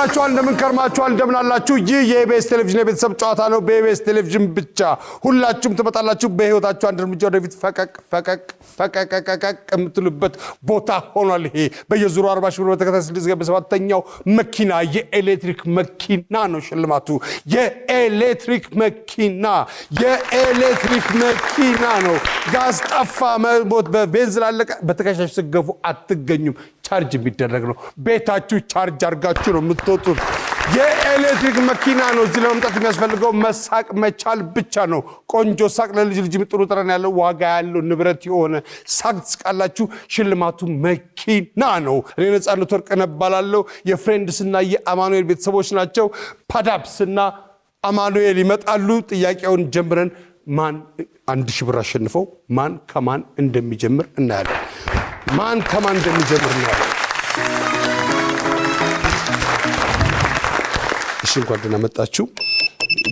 አድራችኋል እንደምን ከርማችኋል እንደምን አላችሁ ይህ የኢቢኤስ ቴሌቪዥን የቤተሰብ ጨዋታ ነው በኢቢኤስ ቴሌቪዥን ብቻ ሁላችሁም ትመጣላችሁ በህይወታችሁ አንድ እርምጃ ወደፊት ፈቀቅ የምትሉበት ቦታ ሆኗል ይሄ በየዙሩ 40 ሺህ ብር በተከታታይ 6.7ኛው መኪና የኤሌክትሪክ መኪና ነው ሽልማቱ የኤሌክትሪክ መኪና ነው ጋዝ ጠፋ መሞት በቤንዚን አለቀ በተከሻሽ ስገፉ አትገኙም ቻርጅ ቢደረግ ነው ቤታችሁ ቻርጅ አርጋችሁ ነው የምትወጡት የኤሌክትሪክ መኪና ነው እዚህ ለመምጣት የሚያስፈልገው መሳቅ መቻል ብቻ ነው ቆንጆ ሳቅ ለልጅ ጥሩ ጥረን ያለው ዋጋ ያለው ንብረት የሆነ ሳቅ ትስቃላችሁ ሽልማቱ መኪና ነው እኔ ነጻነት ወርቅ ነባላለሁ የፍሬንድስና የአማኑኤል ቤተሰቦች ናቸው ፓዳፕስና አማኑኤል ይመጣሉ ጥያቄውን ጀምረን ማን 1000 ብር አሸንፈው ማን ከማን እንደሚጀምር እናያለን ማን ከማን እንደሚጀምር እናያለን እሺ እንኳን ደህና መጣችሁ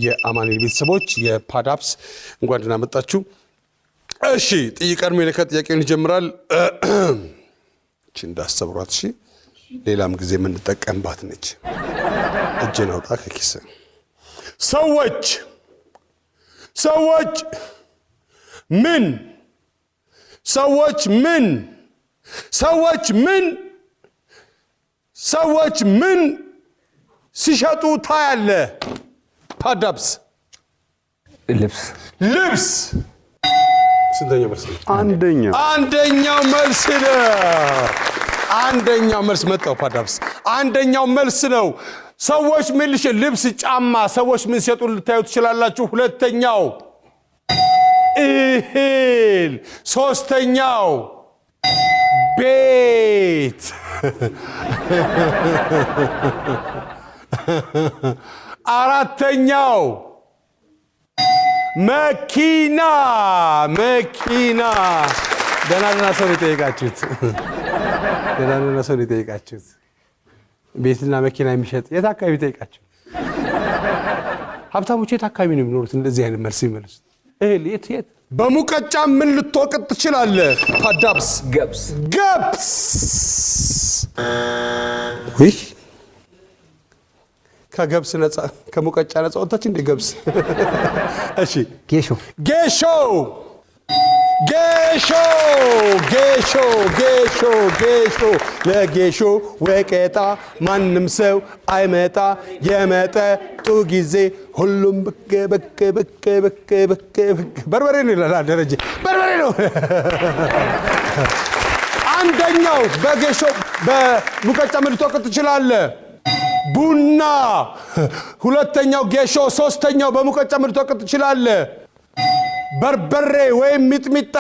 የአማኑኤል ቤተሰቦች የፓዳፕስ እንኳን ደህና መጣችሁ እሺ ጥያቄውን ጥያቄውን ይጀምራል እቺ እንዳሰብሯት እሺ ሌላም ጊዜ ምን ተጠቀምባት ነች እጄን አውጣ ከኪስ ሰዎች ምን ሲሸጡ ታያለ ፓዳፕስ ልብስ ስንተኛው መልስ አንደኛው መልስ ነው አንደኛው መልስ መጣው ፓዳፕስ አንደኛው መልስ ነው ሰዎች ምን ልብስ ጫማ ሰዎች ምን ሲሸጡ ልታዩ ትችላላችሁ ሁለተኛው እህል ሶስተኛው ቤት አራተኛው መኪና ደህና ሰው ይጠይቃችሁት ቤትና መኪና የሚሸጥ የት አካባቢ ይጠይቃችሁ ሀብታሞች የት አካባቢ ነው የሚኖሩት እንደዚህ አይነት መልስ ይመልሱት እህል የት በሙቀጫ ምን ልትወቅጥ ትችላለህ ፓዳፕስ ገብስ ወይ ከገብስ ነፃ ከሙቀጫ ነፃ ወጣች እንደ ገብስ እሺ ጌሾ ለጌሾ ወቀጣ ማንም ሰው አይመጣ የመጠጡ ጊዜ ሁሉም በከ በርበሬ ነው ይላል ደረጀ በርበሬ ነው አንደኛው በጌሾ በሙቀጫ ምን ልትወቅጥ ትችላለህ ቡና ሁለተኛው ጌሾ ሶስተኛው በሙቀጫ ምን ልትወቅጥ ትችላለህ በርበሬ ወይም ሚጥሚጣ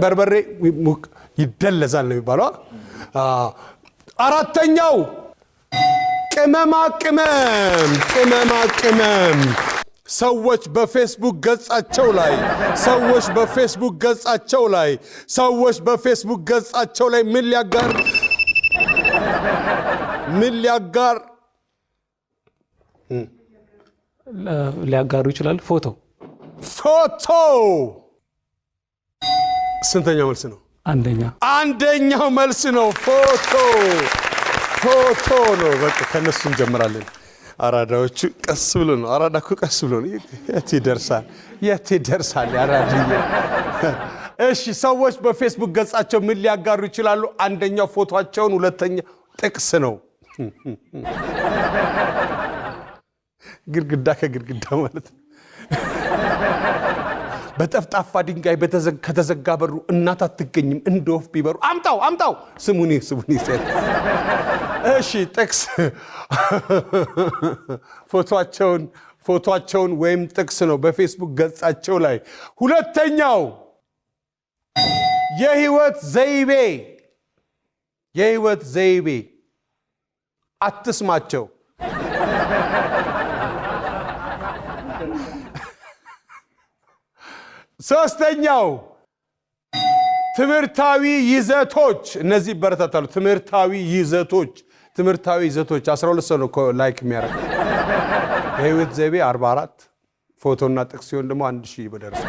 በርበሬ ይደለዛል ነው የሚባለው አራተኛው ቅመማ ቅመም ሰዎች በፌስቡክ ገጻቸው ላይ ምን ሊያጋሩ ይችላል ፎቶ ስንተኛው መልስ ነው አንደኛው መልስ ነው ፎቶ ነው በቃ ከነሱ እንጀምራለን አራዳዎቹ ቀስ ብሎ ነው አራዳኩ ቀስ ብሎ ነው የት ይደርሳል አራዳዬ እሺ ሰዎች በፌስቡክ ገጻቸው ምን ሊያጋሩ ይችላሉ አንደኛው ፎቶአቸውን ሁለተኛው ጥቅስ ነው ግድግዳ ከግድግዳ ማለት ነው በጠፍጣፋ ድንጋይ ከተዘጋ በሩ እናት አትገኝም እንደወፍ ቢበሩ አምጣው ስሙኒ እሺ ጥቅስ ፎቶአቸውን ወይም ጥቅስ ነው በፌስቡክ ገጻቸው ላይ ሁለተኛው የህይወት ዘይቤ አትስማቸው ሶስተኛው ትምህርታዊ ይዘቶች እነዚህ በረታታሉ ትምህርታዊ ይዘቶች 12 ሰው ነው ላይክ የሚያደርግ የህይወት ዘይቤ 44 ፎቶና ጥቅስ ሲሆን ደግሞ 1000 በደረሰ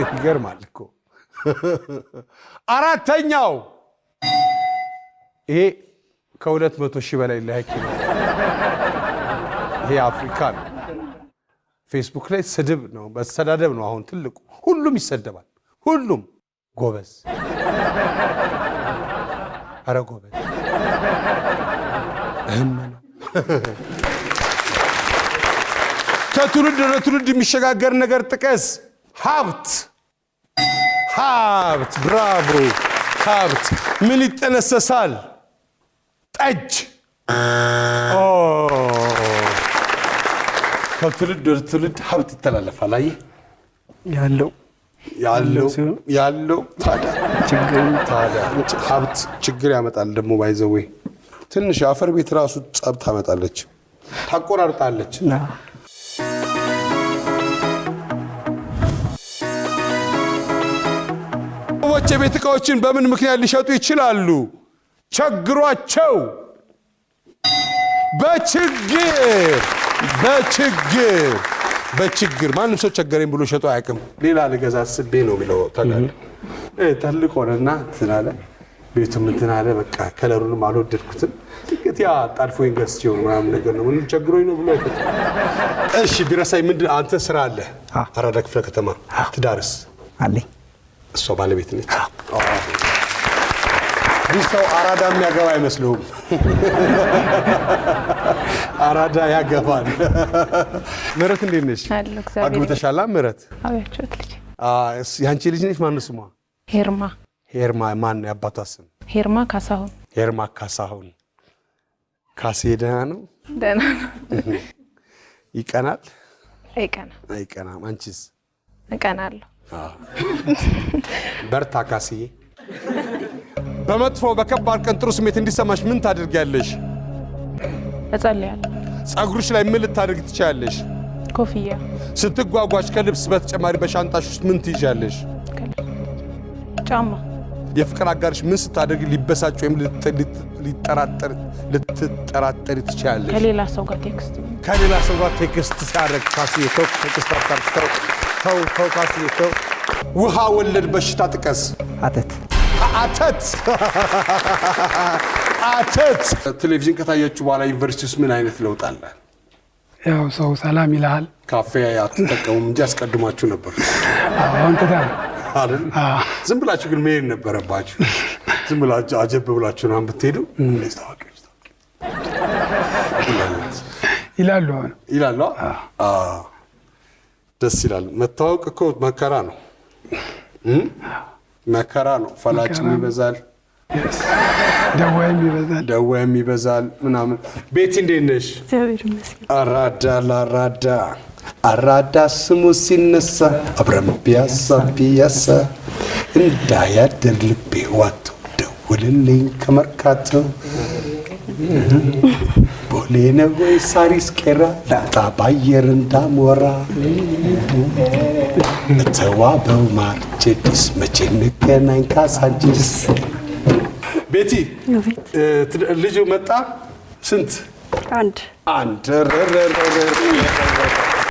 ይገርማል እኮ አራተኛው ይሄ ከ200 ሺህ በላይ ላይክ ነው ይሄ አፍሪካ ነው። ፌስቡክ ላይ ስድብ ነው፣ መሰዳደብ ነው። አሁን ትልቁ ሁሉም ይሰደባል። ሁሉም ጎበዝ፣ አረ ጎበዝ ከትውልድ ወደ ትውልድ የሚሸጋገር ነገር ጥቀስ። ሀብት ሀብት፣ ብራቮ ሀብት። ምን ይጠነሰሳል? ጠጅ። ከትውልድ ወደ ትውልድ ሀብት ይተላለፋል። አየህ ያለው ታዲያ ሀብት ችግር ያመጣል። ደግሞ ባይዘዌ ትንሽ የአፈር ቤት ራሱ ጸብ ታመጣለች፣ ታቆራርጣለች። ሰዎች የቤት ዕቃዎችን በምን ምክንያት ሊሸጡ ይችላሉ? ቸግሯቸው። በችግር ማንም ሰው ቸገረኝ ብሎ ሸጦ አያውቅም። ሌላ ልገዛ አስቤ ነው የሚለው። ትልቅ ሆነና እንትን አለ፣ ቤቱም እንትን አለ፣ በቃ ከለሩንም አልወደድኩትም፣ ጥቂት ያ ጣድፎኝ ገዝቼው ምናምን ነገር ነው፣ ምንም ቸግሮኝ ነው ብሎ አይፈጥ። እሺ ቢረሳኝ ምንድን አንተ ስራ አለ አራዳ ክፍለ ከተማ፣ ትዳርስ አለኝ? እሷ ባለቤት ነች። ይህ ሰው አራዳ የሚያገባ አይመስለውም። አራዳ ያገባል። ምህረት እንዴት ነሽ? አግብተሻል? ምህረት ያንቺ ልጅ ነች? ማን ስሟ? ሄርማ። ማን ነው የአባቷ ስም? ሄርማ ካሳሁን። ካሴ ደህና ነው? ደህና ነው። ይቀናል? አይቀናም። አንቺስ? እቀናለሁ። በርታ ካስዬ። በመጥፎ በከባድ ቀን ጥሩ ስሜት እንዲሰማሽ ምን ታደርጊያለሽ? እጸልያለሁ። ጸጉርሽ ላይ ምን ልታደርጊ ትችያለሽ? ኮፍያ። ስትጓጓሽ ከልብስ በተጨማሪ በሻንጣሽ ውስጥ ምን ትይዣለሽ? ጫማ። የፍቅር አጋርሽ ምን ስታደርጊ ሊበሳጭ ወይም ልትጠራጠሪ ትችያለሽ? ከሌላ ሰው ጋር ቴክስት ሲያደርግ ካስዬ ተው፣ ቴክስት አታርግ፣ ተው ካስዬ ተው። ውሃ ወለድ በሽታ ጥቀስ። አተት። ቴሌቪዥን ከታያችሁ በኋላ ዩኒቨርሲቲ ውስጥ ምን አይነት ለውጥ አለ? ያው ሰው ሰላም ይልሃል። ካፌ አትጠቀሙም እንጂ አስቀድማችሁ ነበር። አሁን አይደል? ዝም ብላችሁ ግን መሄድ ነበረባችሁ። ዝም ብላችሁ አጀብ ብላችሁ ነው ብትሄዱ እንደዚህ ታዋቂዎች ይላሉ። ደስ ይላል። መታወቅ እኮ መከራ ነው። ፈላጭም ይበዛል፣ ደዋይም ይበዛል ምናምን። ቤቲ እንዴት ነሽ? አራዳ ስሙ ሲነሳ አብረን ፒያሳ እንዳያደር ልቤ ዋቶ ደውልልኝ ከመርካቶ ቦሌ ነው ወይ ሳሪስ ቄራ ላጣ ባየር እንዳሞራ ተዋበው ማርቼዲስ መቼ እንገናኝ ካሳንቺስ። ቤቲ ልጅ መጣ? ስንት? አንድ።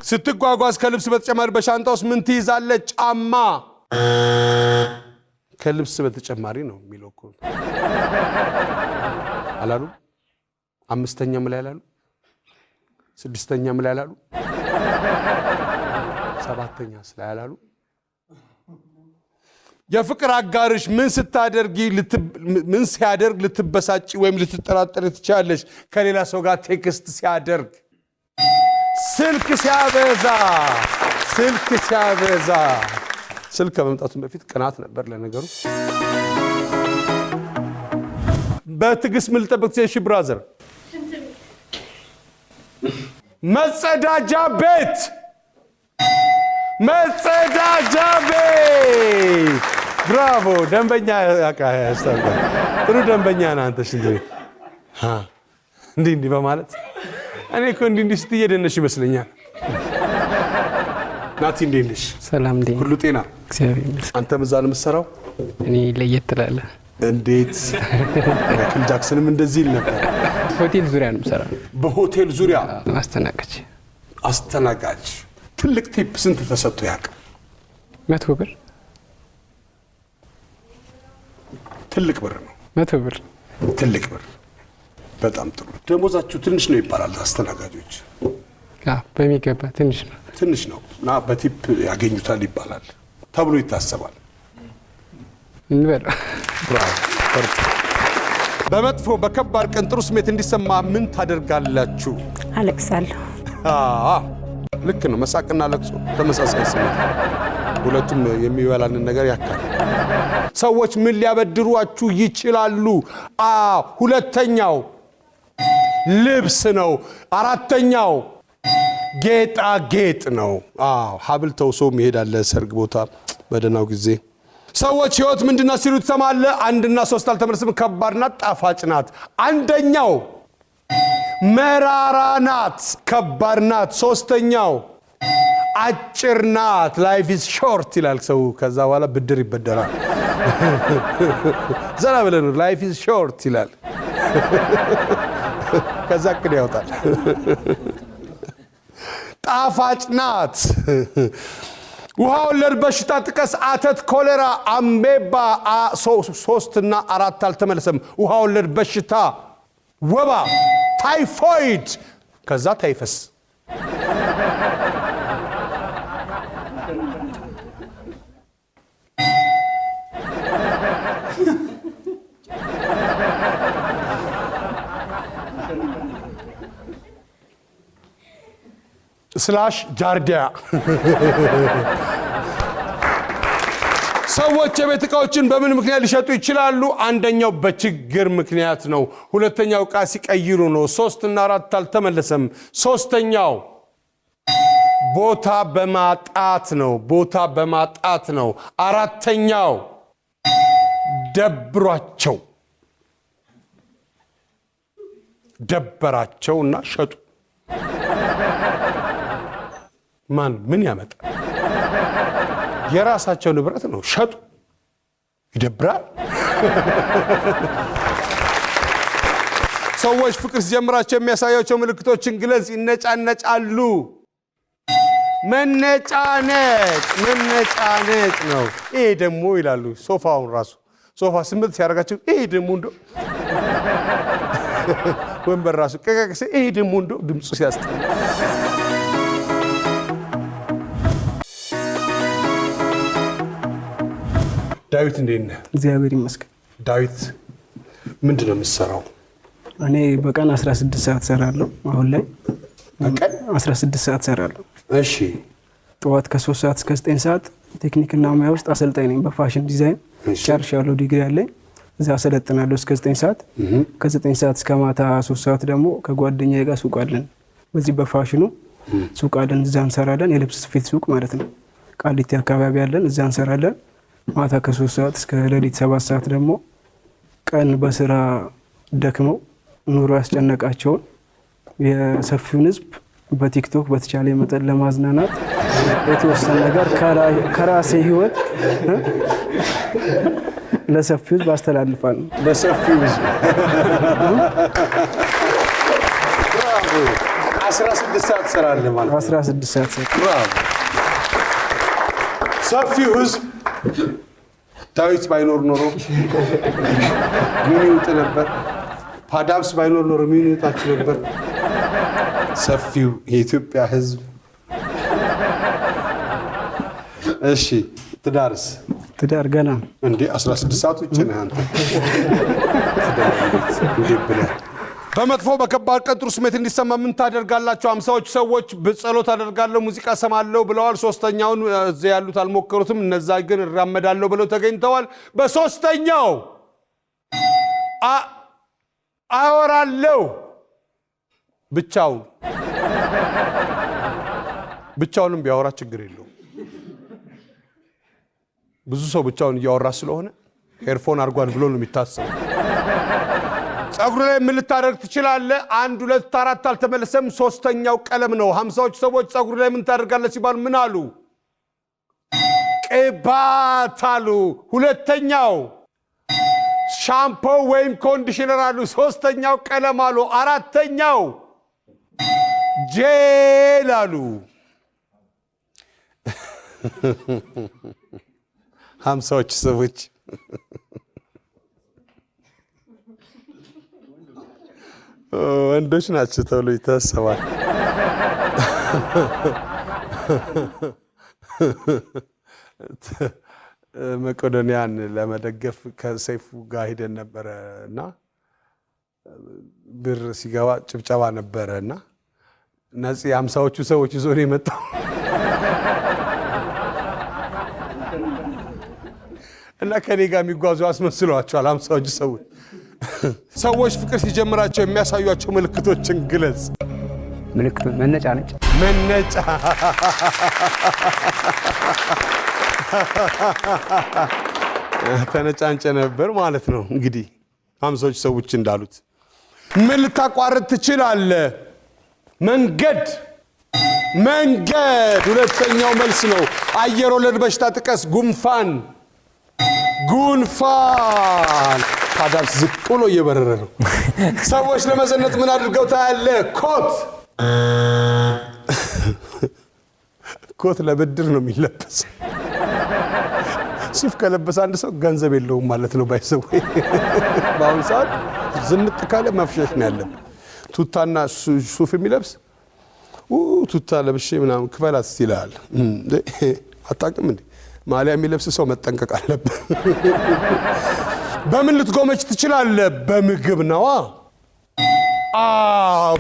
ስትጓጓዝ ከልብስ በተጨማሪ በሻንጣ ውስጥ ምን ትይዛለች? ጫማ። ከልብስ በተጨማሪ ነው የሚለው እኮ አላሉ? አምስተኛም ላይ አላሉ? ስድስተኛም ላይ አላሉ? ሰባተኛስ ላይ አላሉ? የፍቅር አጋርሽ ምን ሲያደርግ ልትበሳጭ ወይም ልትጠራጠር ትችላለሽ? ከሌላ ሰው ጋር ቴክስት ሲያደርግ፣ ስልክ ሲያበዛ። ስልክ ከመምጣቱ በፊት ቅናት ነበር ለነገሩ። በትዕግስት ምን ልጠብቅ ትችላለሽ? ብራዘር መጸዳጃ ቤት። ብራቮ! ደንበኛ ያስታውቃል። ጥሩ ደንበኛ ነህ አንተ። ሽንት ቤት እንዲህ በማለት እኔ እኮ እንዲህ ስትይ የደነሽ ይመስለኛል። ናቲ እንዴት ነሽ? ሰላም እንዴት? ሁሉ ጤና? እግዚአብሔር ይመስገን። አንተ እዛ ነው የምትሰራው? እኔ ለየት ትላለህ። እንዴት? ማይክል ጃክሰንም እንደዚህ ይል ነበር። ሆቴል ዙሪያ ነው የምሰራው። በሆቴል ዙሪያ አስተናጋጅ። ትልቅ ቲፕ ስንት ተሰጥቶ ያውቅ? 100 ብር። ትልቅ ብር ነው። 100 ብር ትልቅ ብር። በጣም ጥሩ። ደሞዛችሁ ትንሽ ነው ይባላል አስተናጋጆች? በሚገባ ትንሽ ነው። ትንሽ ነው እና በቲፕ ያገኙታል ይባላል ተብሎ ይታሰባል። እንበል በመጥፎ በከባድ ቀን ጥሩ ስሜት እንዲሰማ ምን ታደርጋላችሁ? አለቅሳለሁ። ልክ ነው። መሳቅና ለቅሶ ተመሳሳይ ስሜት፣ ሁለቱም የሚበላንን ነገር ያካል። ሰዎች ምን ሊያበድሯችሁ ይችላሉ? ሁለተኛው ልብስ ነው። አራተኛው ጌጣጌጥ ነው። ሀብል ተውሶ ይሄዳል ሰርግ ቦታ በደናው ጊዜ። ሰዎች ህይወት ምንድነው ሲሉ ትሰማለህ? 1 እና 3 አልተመለስም። ከባድ ናት፣ ጣፋጭ ናት። አንደኛው መራራ ናት፣ ከባድ ናት። ሶስተኛው አጭር ናት፣ ላይፍ ኢዝ ሾርት ይላል ሰው። ከዛ በኋላ ብድር ይበደራል። ዘና ብለን ላይፍ ኢዝ ሾርት ይላል። ከዛ ቅድ ያወጣል። ጣፋጭ ናት። ውሃ ወለድ በሽታ ጥቀስ። አተት፣ ኮሌራ፣ አሜባ 3 እና 4 አልተመለሰም። ውሃ ወለድ በሽታ፣ ወባ፣ ታይፎይድ፣ ከዛ ታይፈስ። ስላሽ ጃርዲያ። ሰዎች የቤት ዕቃዎችን በምን ምክንያት ሊሸጡ ይችላሉ? አንደኛው በችግር ምክንያት ነው። ሁለተኛው ዕቃ ሲቀይሩ ነው። 3 እና 4 አልተመለሰም። ሶስተኛው ቦታ በማጣት ነው። ቦታ በማጣት ነው። አራተኛው ደብሯቸው ደበራቸውና ሸጡ። ማን ምን ያመጣ? የራሳቸው ንብረት ነው፣ ሸጡ። ይደብራል። ሰዎች ፍቅር ሲጀምራቸው የሚያሳያቸው ምልክቶችን ግለጽ። ይነጫነጫሉ። መነጫነጭ ነው። ይሄ ደግሞ ይላሉ ሶፋውን ራሱ ሶፋ ስምንት ሲያደርጋቸው ይሄ ደግሞ እንደው ወንበር ራሱ ቀቀቀሰ ይሄ ደግሞ እንደው ድምፁ ሲያስጠላ። ዳዊት እንዴት ነህ? እግዚአብሔር ይመስገን። ዳዊት ምንድን ነው የምትሰራው? እኔ በቀን 16 ሰዓት ሰራለሁ። አሁን ላይ በቀን 16 ሰዓት ሰራለሁ። እሺ። ጠዋት ከ3 ሰዓት እስከ 9 ሰዓት ቴክኒክና ሙያ ውስጥ አሰልጣኝ ነኝ። በፋሽን ዲዛይን ጨርሻለሁ፣ ዲግሪ አለኝ። እዛ አሰለጥናለሁ እስከ 9 ሰዓት። ከ9 ሰዓት እስከ ማታ 3 ሰዓት ደግሞ ከጓደኛዬ ጋር ሱቅ አለን። በዚህ በፋሽኑ ሱቅ አለን፣ እዛ እንሰራለን። የልብስ ስፌት ሱቅ ማለት ነው። ቃሊቲ አካባቢ አለን፣ እዛ እንሰራለን። ማታ ከ3 ሰዓት እስከ ሌሊት 7 ሰዓት ደግሞ ቀን በስራ ደክመው ኑሮ ያስጨነቃቸውን የሰፊውን ሕዝብ በቲክቶክ በተቻለ መጠን ለማዝናናት የተወሰነ ነገር ከራሴ ህይወት ለሰፊው ሕዝብ አስተላልፋለሁ። ለሰፊው ሕዝብ 16 ሰዓት ሰራለህ ማለት 16 ሰዓት ሰፊው ሕዝብ ዳዊት ባይኖር ኖሮ ምን ይውጥ ነበር? ፓዳብስ ባይኖር ኖሮ ምን ይውጣችሁ ነበር? ሰፊው የኢትዮጵያ ሕዝብ። እሺ፣ ትዳርስ? ትዳር ገና እንዴ 16 ሰዓት ውጭ ነህ አንተ። እንዴት ብለህ በመጥፎ በከባድ ቀን ጥሩ ስሜት እንዲሰማ ምን ታደርጋላችሁ? 50ዎቹ ሰዎች ጸሎት አደርጋለሁ፣ ሙዚቃ ሰማለሁ ብለዋል። ሶስተኛውን እዚህ ያሉት አልሞከሩትም። እነዛ ግን እራመዳለሁ ብለው ተገኝተዋል። በሶስተኛው አወራለሁ ብቻውንም ቢያወራ ችግር የለውም። ብዙ ሰው ብቻውን እያወራ ስለሆነ ኤርፎን አድርጓል ብሎ ነው የሚታሰበው። ጸጉር ላይ ምን ልታደርግ ትችላለህ? 1 2 4 አልተመለሰም። ሶስተኛው ቀለም ነው። 50ዎቹ ሰዎች ጸጉር ላይ ምን ታደርጋለህ ሲባል ምን አሉ? ቅባት አሉ። ሁለተኛው ሻምፖ ወይም ኮንዲሽነር አሉ። ሶስተኛው ቀለም አሉ። አራተኛው ጄል አሉ። 50ዎቹ ሰዎች ወንዶች ናቸው ተብሎ ይታሰባል። መቄዶንያን ለመደገፍ ከሰይፉ ጋር ሄደን ነበረ እና ብር ሲገባ ጭብጨባ ነበረ እና ነፂ 50ዎቹ ሰዎች ይዞ ነው የመጣው እና ከኔ ጋር የሚጓዙ አስመስለዋቸዋል 50ዎቹ ሰዎች። ሰዎች ፍቅር ሲጀምራቸው የሚያሳዩቸው ምልክቶችን ግለጽ። ምልክቱ መነጫነጭ ተነጫንጨ ነበር ማለት ነው። እንግዲህ 50ዎቹ ሰዎች እንዳሉት ምን ልታቋርጥ ትችላለህ? መንገድ። ሁለተኛው መልስ ነው። አየር ወለድ በሽታ ጥቀስ። ጉንፋን። ታዲያ ዝቅ ብሎ እየበረረ ነው። ሰዎች ለመዘነጥ ምን አድርገው ታያለህ? ኮት ለብድር ነው የሚለበስ። ሱፍ ከለበሰ አንድ ሰው ገንዘብ የለውም ማለት ነው። ባይሰው በአሁኑ ሰዓት ዝንጥ ካለ መፍሸሽ ነው ያለብን። ቱታና ሱፍ የሚለብስ ቱታ ለብሼ ምናምን ክፈላት ይላል። አታውቅም እንዴ? ማሊያ የሚለብስ ሰው መጠንቀቅ አለብን። በምን ልትጎመጅ ትችላለህ? በምግብ ነዋ።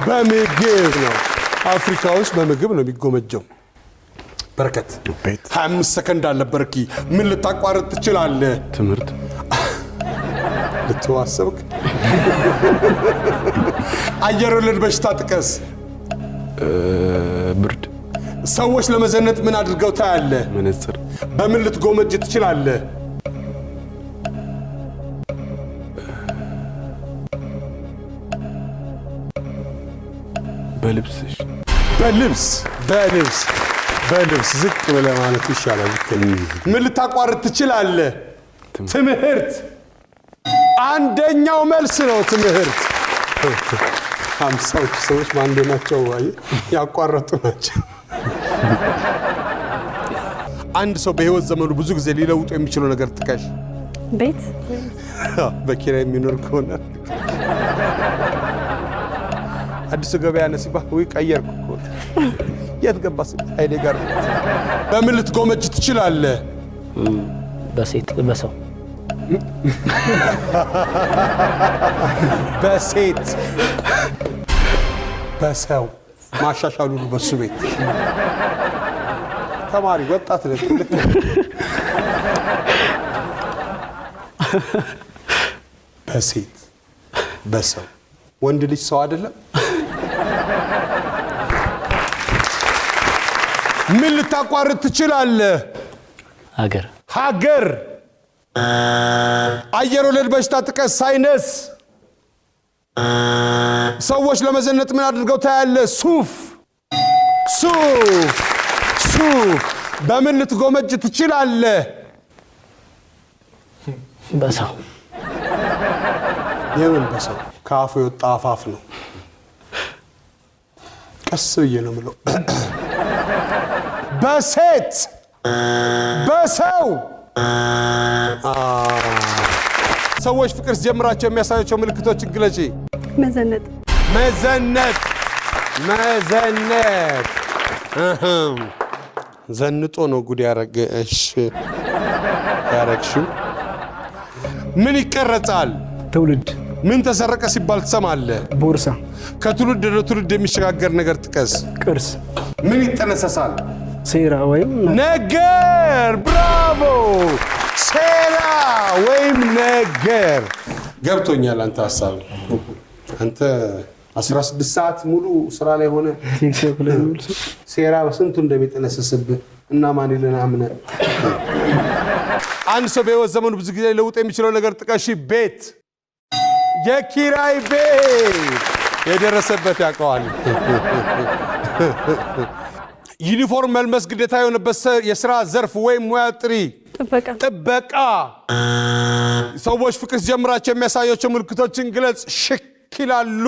በምግብ ነው። አፍሪካ ውስጥ በምግብ ነው የሚጎመጀው። በረከት 25 ሰከንድ አለ። በርኪ ምን ልታቋርጥ ትችላለህ? ትምህርት። ልትዋሰብክ። አየር ወለድ በሽታ ጥቀስ። ብርድ። ሰዎች ለመዘነጥ ምን አድርገው ታያለህ? መነጽር። በምን ልትጎመጅ ትችላለህ? በልብስ ዝቅ ብለህ ማለት ይሻላል። ምን ልታቋርጥ ትችላለህ? ትምህርት። አንደኛው መልስ ነው ትምህርት። 50ዎቹ ሰዎች ማንዴ ናቸው ያቋረጡ ናቸው። አንድ ሰው በህይወት ዘመኑ ብዙ ጊዜ ሊለውጡ የሚችለው ነገር ጥቀሽ። ቤት። በኪራይ የሚኖር ከሆነ አዲስ ገበያ ነሲባ ወይ ቀየርኩ እኮ የት ገባ አይኔ ጋር። በምን ልትጎመጅ ትችላለህ? በሰው በሰው ማሻሻሉ ነው። በሱ ቤት ተማሪ ወጣት ነህ። በሰው ወንድ ልጅ ሰው አይደለም። ምን ልታቋርጥ ትችላለህ? ሀገር። አየር ወለድ በሽታ ጥቀስ። ሳይነስ። ሰዎች ለመዘነጥ ምን አድርገው ታያለህ? ሱፍ። በምን ልትጎመጅ ትችላለህ? በሰው። የምን በሰው? ከአፉ የወጣ አፋፍ ነው። ቀስ ብዬ ነው የምለው። በሰው። ሰዎች ፍቅር ሲጀምራቸው የሚያሳያቸው ምልክቶችን ግለጪ። መዘነጥ። ዘንጦ ነው ጉድ ያረግሽው። ምን ይቀረጻል? ትውልድ። ምን ተሰረቀ ሲባል ትሰማለህ? ቦርሳ። ከትውልድ ወደ ትውልድ የሚሸጋገር ነገር ጥቀስ። ቅርስ። ምን ይጠነሰሳል? ሴራ ወይም ነገር። ብራቮ። ሴራ ወይም ነገር። ገብቶኛል አንተ ሐሳብ። አንተ 16 ሰዓት ሙሉ ስራ ላይ ሆነ ሴራ በስንቱ እንደሚጠነሰስብህ እና ማን ይለናምነ። አንድ ሰው በህይወት ዘመኑ ብዙ ጊዜ ሊለውጥ የሚችለው ነገር ጥቀሽ። ቤት። የኪራይ ቤት። የደረሰበት ያውቀዋል። ዩኒፎርም መልበስ ግዴታ የሆነበት የሥራ ዘርፍ ወይም ሙያ ጥሪ። ጥበቃ። ሰዎች ፍቅር ሲጀምራቸው የሚያሳያቸው ምልክቶችን ግለጽ። ሽክ ይላሉ።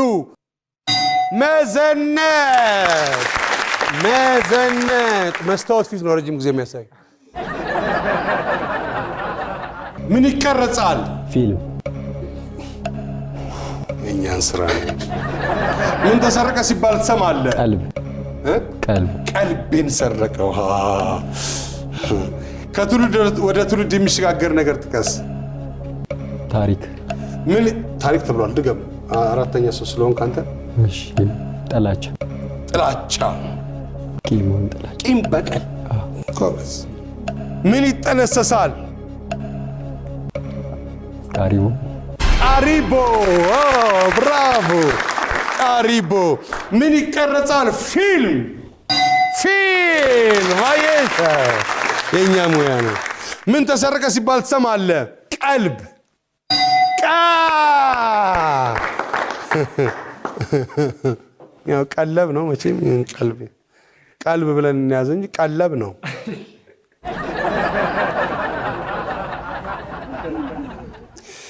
መዘነጥ። መስታወት ፊት ነው ረጅም ጊዜ የሚያሳይ። ምን ይቀረጻል? ፊልም። የኛ የእኛን ስራ ነው። ምን ተሰረቀ ሲባል ትሰማለህ? ቀልቤን ሰረቀው። ከትውልድ ወደ ትውልድ የሚሸጋገር ነገር ጥቀስ። ታሪክ። ምን ታሪክ ተብሏል? ድገም። አራተኛ ሰው ስለሆንክ አንተ። እሺ። ጥላቻ። ቂም በቀል። ጎበዝ። ምን ይጠነሰሳል? ቃሪቦ። ብራቮ። ቃሪቦ። ምን ይቀረጻል? ፊልም። አየህ፣ የእኛ ሙያ ነው። ምን ተሰረቀ ሲባል ትሰማለህ? ቀልብ። ያው ቀለብ ነው መቼም። ቀልብ ብለን እንያዝ እንጂ ቀለብ ነው።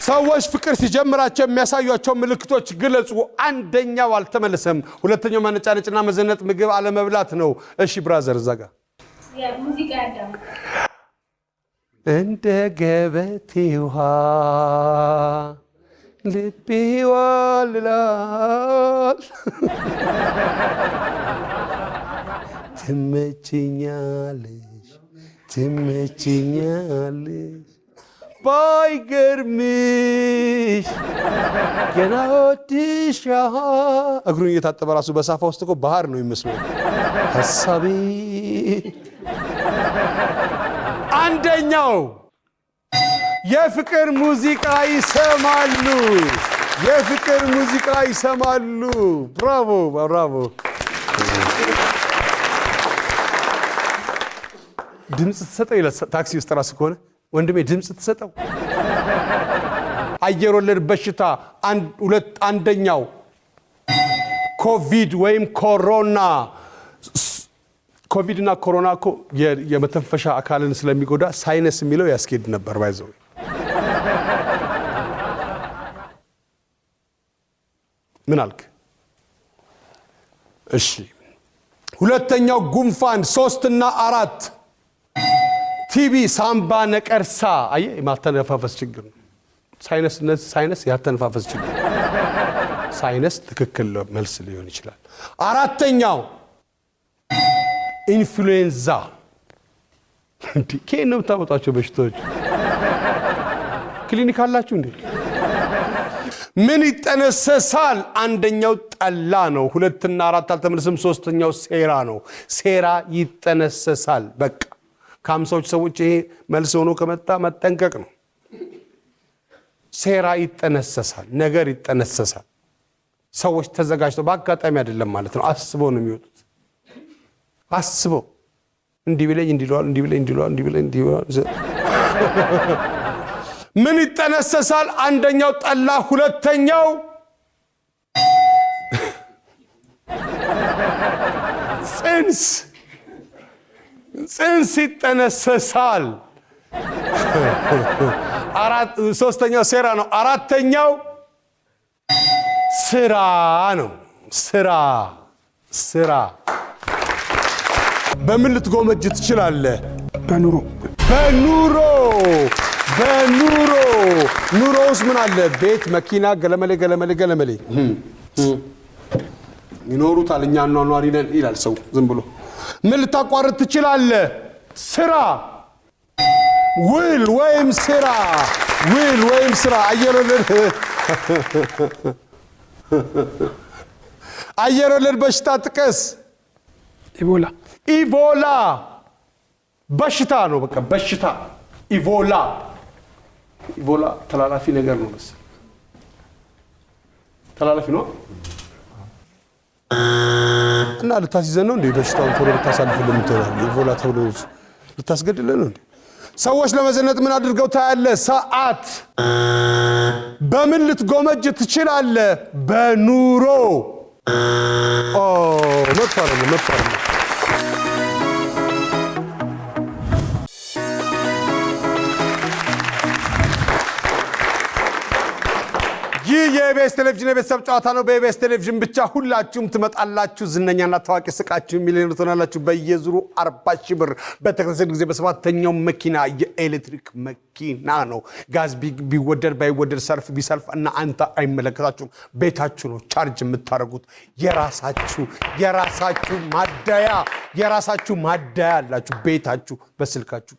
ሰዎች ፍቅር ሲጀምራቸው የሚያሳዩቸው ምልክቶች ግለጹ። አንደኛው አልተመለሰም። ሁለተኛው ማነጫነጭና መዘነጥ፣ ምግብ አለመብላት ነው። እሺ ብራዘር እዛ ጋር ሙዚቃ ያዳምጥ። እንደ ገበቴ ውሃ ልቤ ይዋልላል፣ ትመችኛለሽ ባይገርምሽ ገና ወድሻ። እግሩን እየታጠበ ራሱ በሳፋ ውስጥ እኮ ባህር ነው የሚመስለው ሐሳቤ። አንደኛው የፍቅር ሙዚቃ ይሰማሉ። ብራቮ። ድምፅ ትሰጠው ይላል ታክሲ ውስጥ ራሱ ከሆነ ወንድሜ ድምፅ ትሰጠው። አየር ወለድ በሽታ አንደኛው ኮቪድ ወይም ኮሮና። ኮቪድና ኮሮና እኮ የመተንፈሻ አካልን ስለሚጎዳ ሳይነስ የሚለው ያስኬድ ነበር ባይዘው። ምን አልክ? እሺ። ሁለተኛው ጉንፋን 3 እና 4 ቲቢ፣ ሳምባ ነቀርሳ። አየህ፣ የማተነፋፈስ ችግር ነው። ሳይነስ ያተነፋፈስ ችግር። ሳይነስ ትክክል መልስ ሊሆን ይችላል። አራተኛው ኢንፍሉዌንዛ። ከየት ነው የምታመጧቸው በሽታዎች? ክሊኒክ አላችሁ እንዴ? ምን ይጠነሰሳል? አንደኛው ጠላ ነው። 2 እና 4 አልተመለሰም። 3ኛው ሴራ ነው። ሴራ ይጠነሰሳል። በቃ ከ50ዎች ሰዎች ይሄ መልስ ሆኖ ከመጣ መጠንቀቅ ነው። ሴራ ይጠነሰሳል፣ ነገር ይጠነሰሳል። ሰዎች ተዘጋጅተው በአጋጣሚ አይደለም ማለት ነው። አስበው ነው የሚወጡት። አስበው እንዲህ ቢለኝ እንዲለዋል፣ እንዲህ ቢለኝ እንዲለዋል፣ እንዲህ ቢለኝ እንዲለዋል። ምን ይጠነሰሳል? አንደኛው ጠላ፣ ሁለተኛው ጽንስ ይጠነሰሳል። 3ኛው ሴራ ነው። 4ኛው ስራ ነው። ስራ። በምን ልትጎመጅ ትችላለህ? በኑሮ። ኑሮ ውስጥ ምን አለ? ቤት፣ መኪና፣ ገለመሌ ይኖሩታል። እኛ ኗኗሪ ነን ይላል ሰው ዝም ብሎ። ምን ልታቋርጥ ትችላለህ? ስራ። ውል ወይም ስራ። አየር ወለድ በሽታ ጥቀስ። ኢቦላ በሽታ ነው። በቃ በሽታ። ኢቦላ ተላላፊ ነገር ነው መሰለኝ። ተላላፊ ነው እና ልታስይዘን ነው እንዴ? በሽታውን ቶሎ ልታሳልፍልን ትላለህ። ኢቦላ ተብሎ ልታስገድለን ነው እንዴ? ሰዎች ለመዘነጥ ምን አድርገው ታያለህ? ሰዓት። በምን ልትጎመጅ ትችላለህ? በኑሮ። መጥፎ አይደለም። ይህ የኢቢኤስ ቴሌቪዥን የቤተሰብ ጨዋታ ነው። በኢቢኤስ ቴሌቪዥን ብቻ ሁላችሁም ትመጣላችሁ። ዝነኛና ታዋቂ ስቃችሁ ሚሊዮነር ትሆናላችሁ። በየዙሩ 40 ሺህ ብር በተከታታይ ጊዜ በሰባተኛው መኪና የኤሌክትሪክ መኪና ነው። ጋዝ ቢወደድ ባይወደድ ሰልፍ ቢሰልፍ እና አንተ አይመለከታችሁም። ቤታችሁ ነው ቻርጅ የምታደርጉት። የራሳችሁ ማደያ አላችሁ። ቤታችሁ በስልካችሁ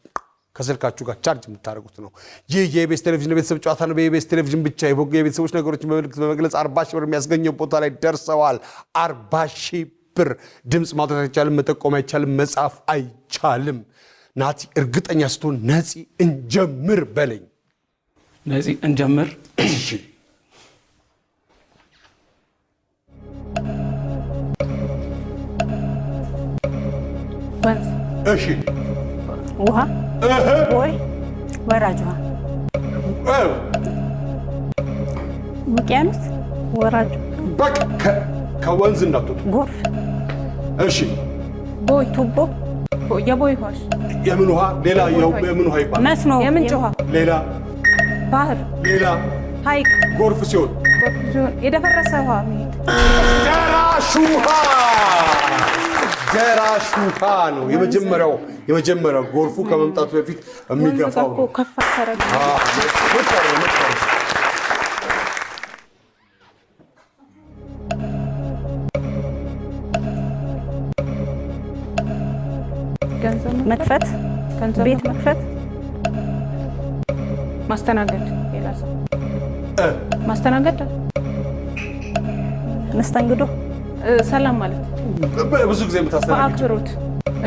ከስልካችሁ ጋር ቻርጅ የምታደርጉት ነው። ይህ የኢቢኤስ ቴሌቪዥን የቤተሰብ ጨዋታ ነው። በኢቢኤስ ቴሌቪዥን ብቻ የቤተሰቦች ነገሮችን በምልክት በመግለጽ 40 ሺህ ብር የሚያስገኘው ቦታ ላይ ደርሰዋል። 40 ሺህ ብር። ድምፅ ማውጣት አይቻልም፣ መጠቆም አይቻልም፣ መጻፍ አይቻልም። ናቲ እርግጠኛ ስትሆን ነፂ እንጀምር በለኝ። ነፂ እንጀምር። እሺ ወንዝ፣ እሺ ውሃ፣ ቦይ፣ ወራጅ ውሃ፣ ውቅያኖስ፣ ወራጅ፣ በቃ ከወንዝ እንዳትወጡ። ጎርፍ፣ እሺ ቦይ፣ ቱቦ፣ የቦይ ውሃሽ፣ የምን ውሃ? ሌላ የምን ውሃ ይባላል? መስኖ፣ የምንጭ ውሃ፣ ሌላ ባህር፣ ሌላ ሐይቅ፣ ጎርፍ ሲሆን የደፈረሰ ውሃ መሄድ፣ ደራሽ ውሃ ነው። የመጀመሪያው ጎርፉ ከመምጣቱ በፊት የሚገፋው ነው። ከፍ አተረግ መክፈት፣ ቤት መክፈት፣ ማስተናገድ፣ ሌላ ሰው ማስተናገድ፣ መስተንግዶ፣ ሰላም ማለት ብዙ ጊዜ የምታስተናግጂው በአክብሮት።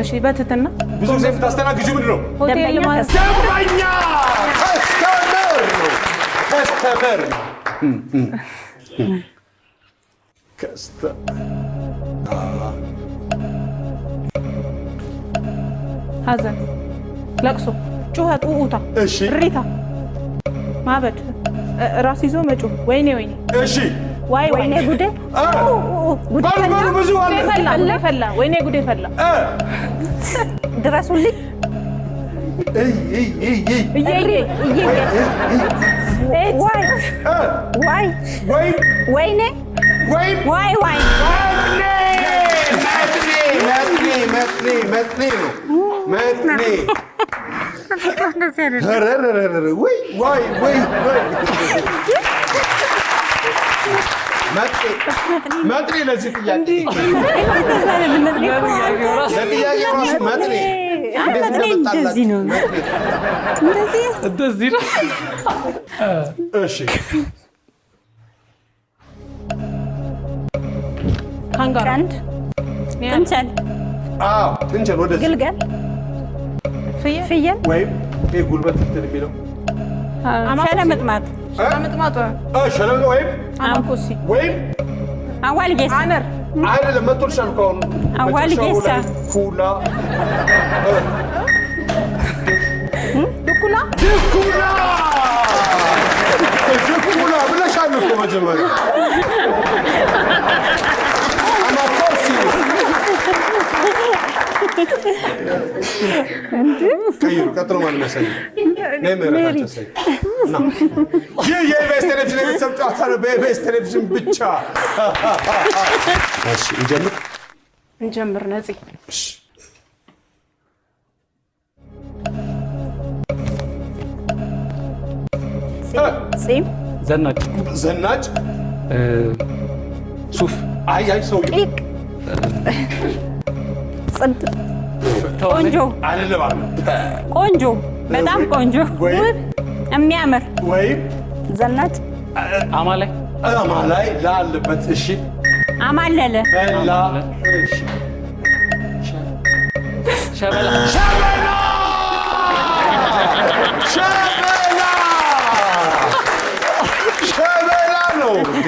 እሺ በትህትና ብዙ ጊዜ የምታስተናግጂው ምንድን ነው? ሆቴል ማለት ደንበኛ ከስተመር ነው። ሐዘን፣ ለቅሶ፣ ጩኸት፣ ውኡታ፣ እሺ እሪታ፣ ማበድ፣ ራስ ይዞ መጮህ፣ ወይኔ ወይኔ፣ እሺ ወይኔ ጉዴ፣ ባሉ ብዙ አለ። ፈላ፣ ወይኔ ጉዴ ፈላ፣ ድረሱልኝ፣ ወይኔ፣ መጥኔ ነው። መጥኔ መጥኔ ለዚህ ጥያቄ ራሱ መጥኔ እንደዚህ ነው። እንደዚህ ነው። እሺ ካንጋራ፣ ቀንድ፣ ጥንቸል፣ ጥንቸል፣ ወደዚህ ግልገል፣ ፍየል፣ ወይም ጉልበት እንትን የሚለው ሸለምጥማት፣ ሸለምጥ ወይም አናኮሲ፣ ወይም አዋልጌሳ፣ አነር አይደለም መጥቶልሻል እኮ አሁን አዋልጌሳ፣ ፉላ፣ ድኩላ ብለሻል እኮ መጀመሪያ። አናኮሲ ቀይሩ። ቀጥሎ ማለት ያሳይ ነምራታቸው ያሳይ። ይህ የኢቢኤስ ቴሌቪዥን የቤተሰብ ጨዋታ ነው። በኢቢኤስ ቴሌቪዥን ብቻ። እሺ እንጀምር። ነፂ ጺም፣ ዘናጭ፣ ሱፍ፣ ሰው ቂቅ፣ ጽድ፣ ቆንጆ፣ ቆንጆ፣ በጣም ቆንጆ፣ የሚያምር፣ ወይም ዘናጭ፣ አማላይ ላለበት። እሺ አማለለ፣ በላ፣ እሺ ሸበላ ነው እንዴ?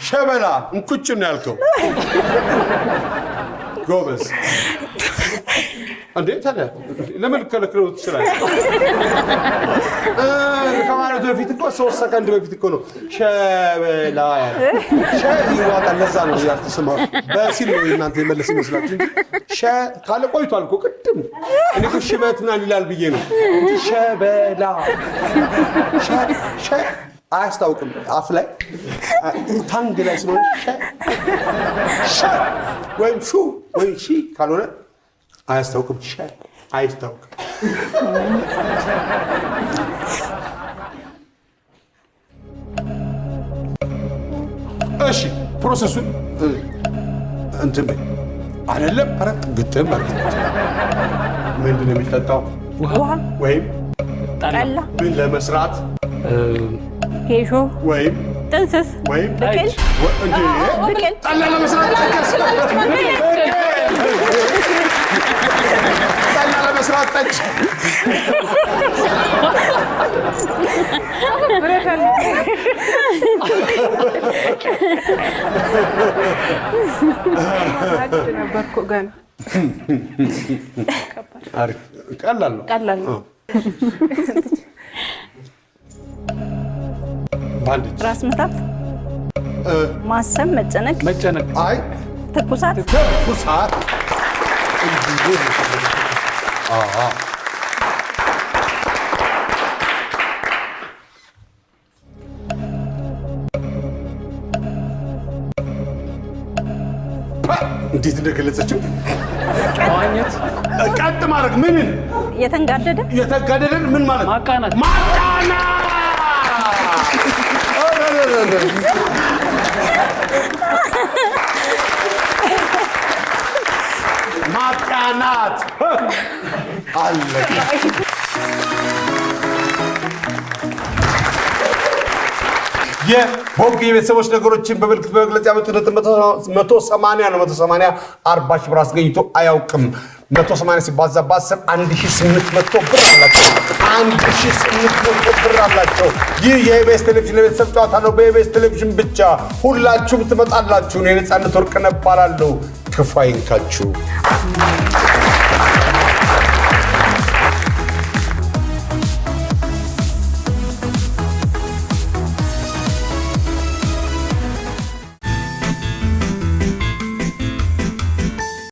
ሸበላ እንኩጭ ነው ያልከው። ጎበዝ እንዴ! ታዲያ ለምን ከለክለው ትችላለህ? ከማለቱ በፊት እኮ 3 ሰከንድ በፊት እኮ ነው ሸበላ ያለ። ይዋጣል። ለዛ ነው ያልተሰማው። በሲል ነው እናንተ የመለስ ይመስላችሁ እንጂ ካለ ቆይቷል እኮ ቅድም። እኔ እኮ ሽበት ምናምን ይላል ብዬ ነው እንጂ ሸበላ አያስታውቅም። አፍ ላይ ታንግ ላይ ስለሆነ ሸ ወይም ሹ ወይም ሺ ካልሆነ አያስታውቅም። ሸ አያስታውቅም። እሺ ፕሮሰሱን እንትን በይ አይደለም። ኧረ ግጥም ማለት ምንድን ነው የሚጠጣው? ውሃ ወይም ጠላ ምን ለመስራት ጌሾ ወይም ጥንስስ ወይም ብቅል እንዴ ብቅል ጠላ ለመስራት ጠላ ለመስራት ጠጅ ነበርኩ ገና ቀላል ነው። ቀላል ነው። ራስ ምታት ማሰብ መጨነቅ አይ ትኩሳት ትኩሳት እንዴት እንደገለጸችው መዋኘት ቀጥ ማድረግ ምንን የተንጋደደን ምን ማለት ማቃናት ማቃናት አለቀ። የቦግ የቤተሰቦች ነገሮችን በምልክት በመግለጽ ያመጡት 180 ነው። 180 40 ሺህ ብር አስገኝቶ አያውቅም። 180 ሲባዛ በ10 1800 ብር አላቸው። 1800 ብር አላቸው። ይህ የኢቢኤስ ቴሌቪዥን የቤተሰብ ጨዋታ ነው። በኢቢኤስ ቴሌቪዥን ብቻ ሁላችሁም ትመጣላችሁ። እኔ ነፃነት ወርቅነህ እባላለሁ። ክፉ አይንካችሁ።